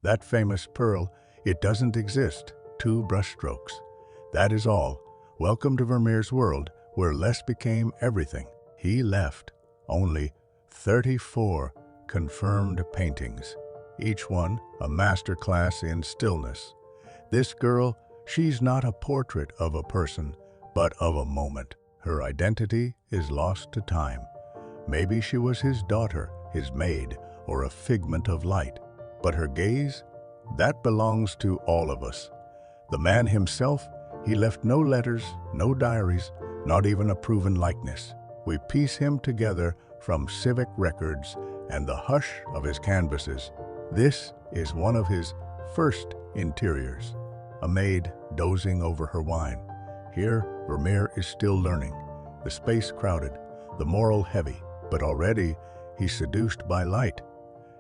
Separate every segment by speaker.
Speaker 1: That famous pearl, it doesn't exist. 2 brushstrokes. That is all. Welcome to Vermeer's world, where less became everything. He left only 34 confirmed paintings, each one a masterclass in stillness. This girl, she's not a portrait of a person, but of a moment. Her identity is lost to time. Maybe she was his daughter, his maid, or a figment of light. But her gaze, that belongs to all of us. The man himself, he left no letters, no diaries, not even a proven likeness. We piece him together from civic records and the hush of his canvases. This is one of his first interiors. A maid dozing over her wine. Here, Vermeer is still learning. The space crowded, the moral heavy, but already he's seduced by light.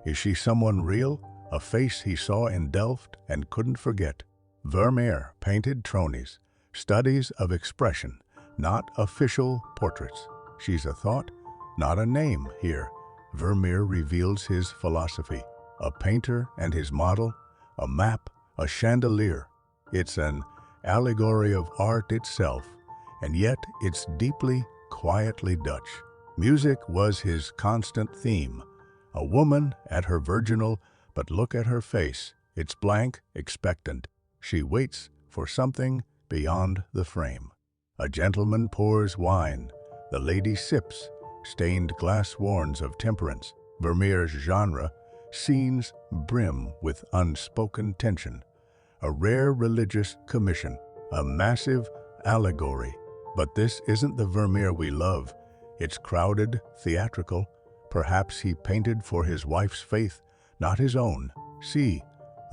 Speaker 1: Is she someone real? A face he saw in Delft and couldn't forget. Vermeer painted tronies, studies of expression, not official portraits. She's a thought, not a name here. Vermeer reveals his philosophy. A painter and his model, a map, a chandelier. It's an allegory of art itself, and yet it's deeply, quietly Dutch. Music was his constant theme. A woman at her virginal, but look at her face. It's blank, expectant. She waits for something beyond the frame. A gentleman pours wine. The lady sips, stained glass warns of temperance. Vermeer's genre, scenes brim with unspoken tension. A rare religious commission, a massive allegory. But this isn't the Vermeer we love. It's crowded, theatrical. Perhaps he painted for his wife's faith, not his own. See,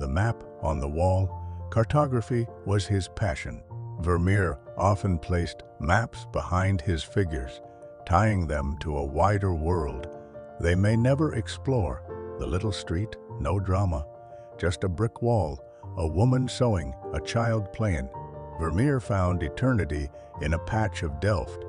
Speaker 1: the map on the wall. Cartography was his passion. Vermeer often placed maps behind his figures, tying them to a wider world they may never explore. The little street, no drama, just a brick wall, a woman sewing, a child playing. Vermeer found eternity in a patch of Delft.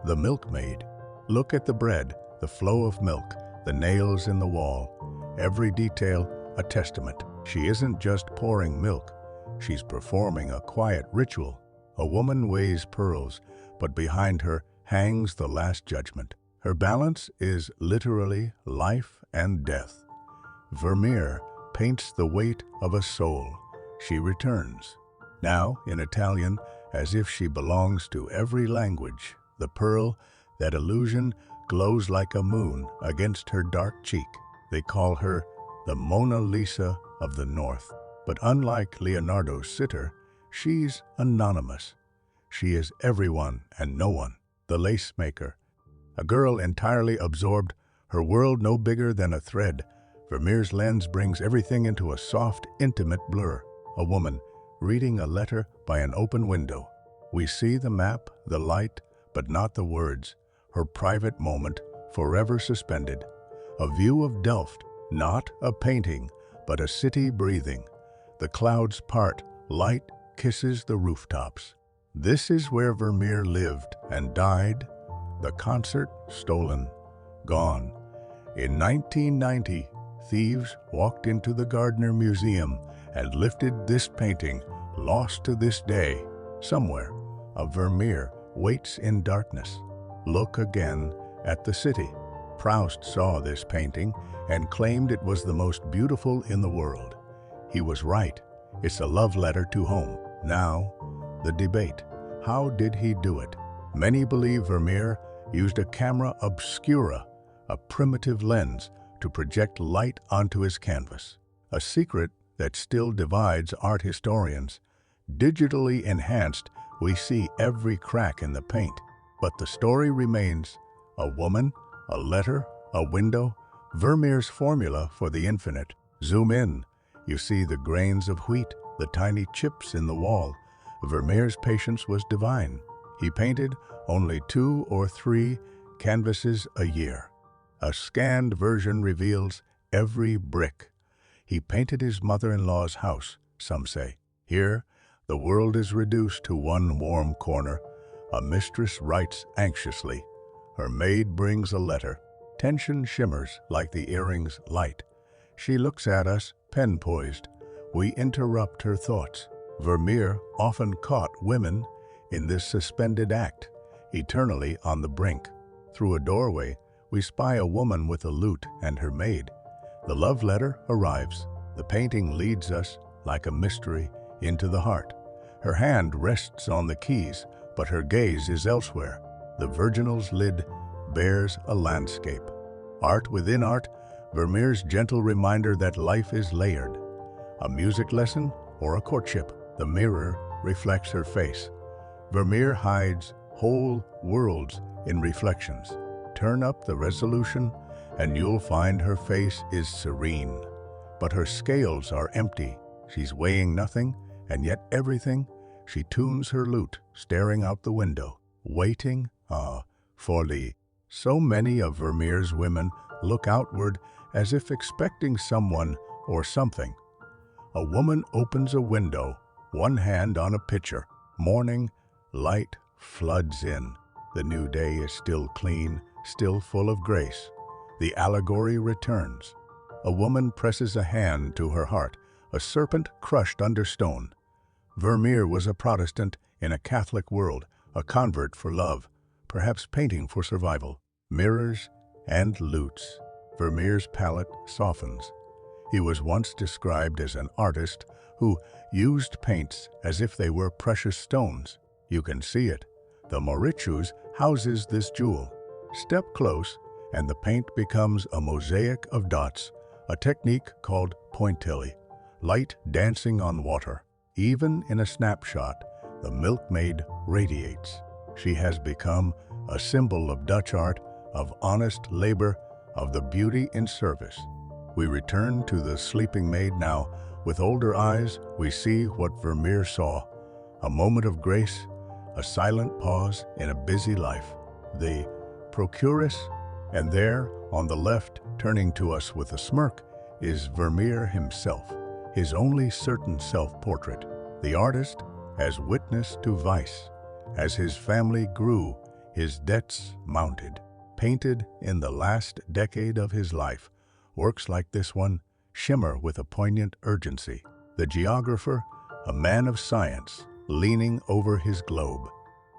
Speaker 1: The Milkmaid. Look at the bread, the flow of milk, the nails in the wall. Every detail a testament. She isn't just pouring milk. She's performing a quiet ritual. A woman weighs pearls, but behind her hangs the Last Judgment. Her balance is literally life and death. Vermeer paints the weight of a soul. She returns. Now, in Italian, as if she belongs to every language. The pearl, that illusion, glows like a moon against her dark cheek. They call her the Mona Lisa of the North. But unlike Leonardo's sitter, she's anonymous. She is everyone and no one. The lace maker. A girl entirely absorbed, her world no bigger than a thread. Vermeer's lens brings everything into a soft, intimate blur. A woman reading a letter by an open window. We see the map, the light, but not the words. Her private moment, forever suspended. A view of Delft, not a painting, but a city breathing. The clouds part, light kisses the rooftops. This is where Vermeer lived and died. The concert stolen, gone. In 1990, thieves walked into the Gardner Museum and lifted this painting, lost to this day. Somewhere, a Vermeer waits in darkness. Look again at the city. Proust saw this painting and claimed it was the most beautiful in the world. He was right. It's a love letter to home. Now, the debate. How did he do it? Many believe Vermeer used a camera obscura, a primitive lens, to project light onto his canvas. A secret that still divides art historians. Digitally enhanced, we see every crack in the paint. But the story remains. A woman, a letter, a window. Vermeer's formula for the infinite. Zoom in. You see the grains of wheat, the tiny chips in the wall. Vermeer's patience was divine. He painted only 2 or 3 canvases a year. A scanned version reveals every brick. He painted his mother-in-law's house, some say. Here, the world is reduced to one warm corner. A mistress writes anxiously. Her maid brings a letter. Tension shimmers like the earring's light. She looks at us, pen poised, we interrupt her thoughts. Vermeer often caught women in this suspended act, eternally on the brink. Through a doorway, we spy a woman with a lute and her maid. The love letter arrives. The painting leads us, like a mystery, into the heart. Her hand rests on the keys, but her gaze is elsewhere. The virginal's lid bears a landscape. Art within art, Vermeer's gentle reminder that life is layered. A music lesson or a courtship, the mirror reflects her face. Vermeer hides whole worlds in reflections. Turn up the resolution and you'll find her face is serene. But her scales are empty. She's weighing nothing and yet everything. She tunes her lute, staring out the window, waiting, for the... So many of Vermeer's women look outward as if expecting someone or something. A woman opens a window, one hand on a pitcher. Morning light floods in. The new day is still clean, still full of grace. The allegory returns. A woman presses a hand to her heart, a serpent crushed under stone. Vermeer was a Protestant in a Catholic world, a convert for love, perhaps painting for survival. Mirrors and lutes. Vermeer's palette softens. He was once described as an artist who used paints as if they were precious stones. You can see it. The Mauritius houses this jewel. Step close, and the paint becomes a mosaic of dots, a technique called pointillé, light dancing on water. Even in a snapshot, the Milkmaid radiates. She has become a symbol of Dutch art, of honest labor, of the beauty in service. We return to the sleeping maid now. With older eyes, we see what Vermeer saw. A moment of grace, a silent pause in a busy life. The procuress, and there, on the left, turning to us with a smirk, is Vermeer himself, his only certain self-portrait. The artist as witness to vice. As his family grew, his debts mounted. Painted in the last decade of his life, works like this one shimmer with a poignant urgency. The geographer, a man of science, leaning over his globe.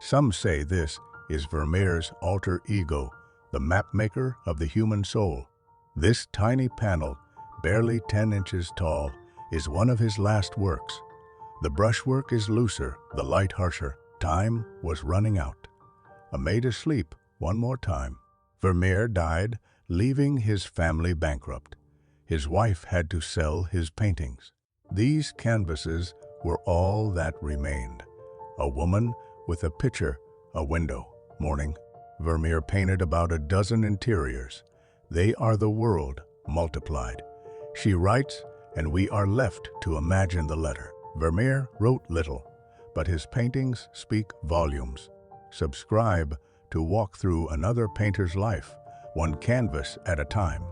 Speaker 1: Some say this is Vermeer's alter ego, the mapmaker of the human soul. This tiny panel, barely 10 inches tall, is one of his last works. The brushwork is looser, the light harsher. Time was running out. A maid asleep, one more time. Vermeer died, leaving his family bankrupt. His wife had to sell his paintings. These canvases were all that remained. A woman with a pitcher, a window. Morning. Vermeer painted about a dozen interiors. They are the world multiplied. She writes, and we are left to imagine the letter. Vermeer wrote little, but his paintings speak volumes. Subscribe to walk through another painter's life, one canvas at a time.